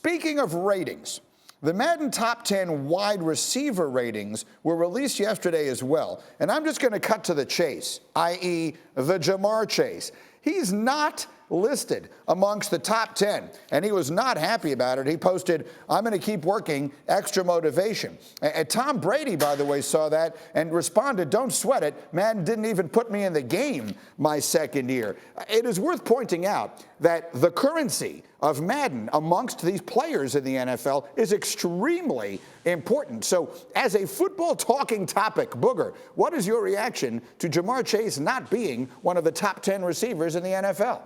Speaking of ratings, the Madden Top 10 wide receiver ratings were released yesterday as well. And I'm just going to cut to the chase, i.e. the Jamar Chase. He's not listed amongst the top 10, and he was not happy about it. He posted, "I'm going to keep working, extra motivation." And Tom Brady, by the way, saw that and responded, "Don't sweat it. Madden didn't even put me in the game my second year." It is worth pointing out that the currency of Madden amongst these players in the NFL is extremely important. So as a football talking topic, Booger, what is your reaction to Jamar Chase not being one of the top 10 receivers in the NFL?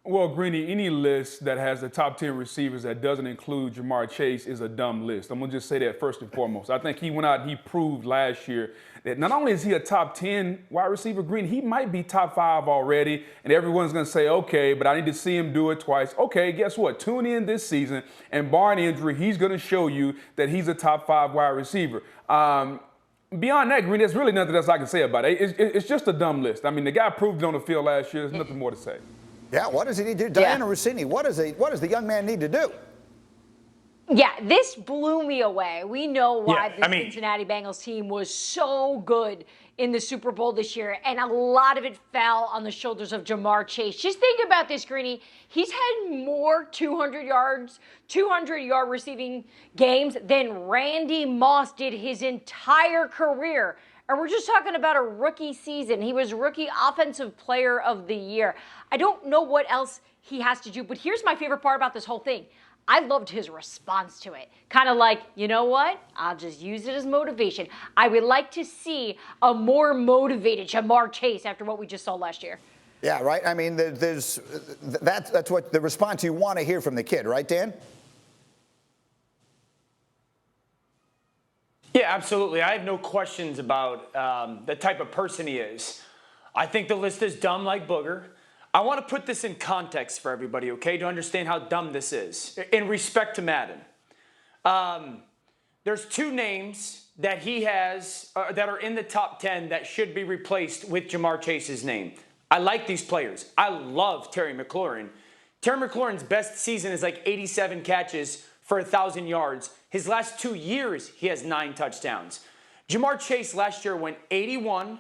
Well, Greeny, any list that has the top 10 receivers that doesn't include Jamar Chase is a dumb list. I'm going to just say that first and foremost. I think he went out and he proved last year that not only is he a top 10 wide receiver, Greeny, he might be top 5 already, and everyone's going to say, okay, but I need to see him do it twice. Okay, guess what? Tune in this season, and barring injury, he's going to show you that he's a top 5 wide receiver. Beyond that, Greeny, there's really nothing else I can say about it. It's just a dumb list. I mean, the guy proved it on the field last year. There's nothing more to say. Yeah, what does he need to do? Diana Rossini, what does the young man need to do? Yeah, this blew me away. We know why the Cincinnati Bengals team was so good in the Super Bowl this year, and a lot of it fell on the shoulders of Jamar Chase. Just think about this, Greeny. He's had more 200-yard receiving games than Randy Moss did his entire career. And we're just talking about a rookie season. He was Rookie Offensive Player of the Year. I don't know what else he has to do, but here's my favorite part about this whole thing. I loved his response to it. Kind of like, you know what? I'll just use it as motivation. I would like to see a more motivated Jamar Chase after what we just saw last year. Yeah, right? I mean, that's what the response you want to hear from the kid, right, Dan? Yeah, absolutely. I have no questions about the type of person he is. I think the list is dumb like Booger. I want to put this in context for everybody, okay, to understand how dumb this is in respect to Madden. There's 2 names that he has that are in the top 10 that should be replaced with Jamar Chase's name. I like these players. I love Terry McLaurin. Terry McLaurin's best season is like 87 catches for 1,000 yards. His last 2 years, he has 9 touchdowns. Jamar Chase last year went 81,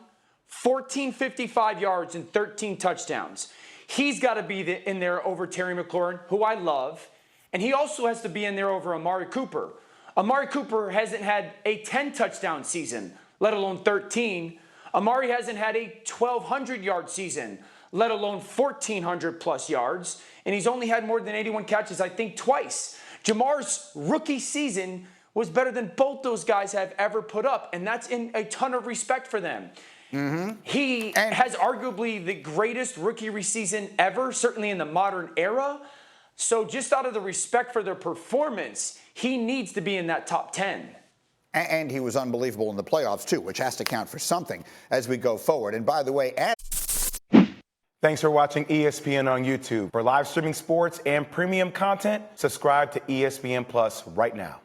1,455 yards, and 13 touchdowns. He's got to be in there over Terry McLaurin, who I love. And he also has to be in there over Amari Cooper. Amari Cooper hasn't had a 10-touchdown season, let alone 13. Amari hasn't had a 1,200-yard season, let alone 1,400-plus yards. And he's only had more than 81 catches, I think, twice. Jamar's rookie season was better than both those guys have ever put up, and that's in a ton of respect for them. He has arguably the greatest rookie season ever, certainly in the modern era. So just out of the respect for their performance, he needs to be in that top 10. And he was unbelievable in the playoffs, too, which has to count for something as we go forward. And by the way, thanks for watching ESPN on YouTube. For live streaming sports and premium content, subscribe to ESPN Plus right now.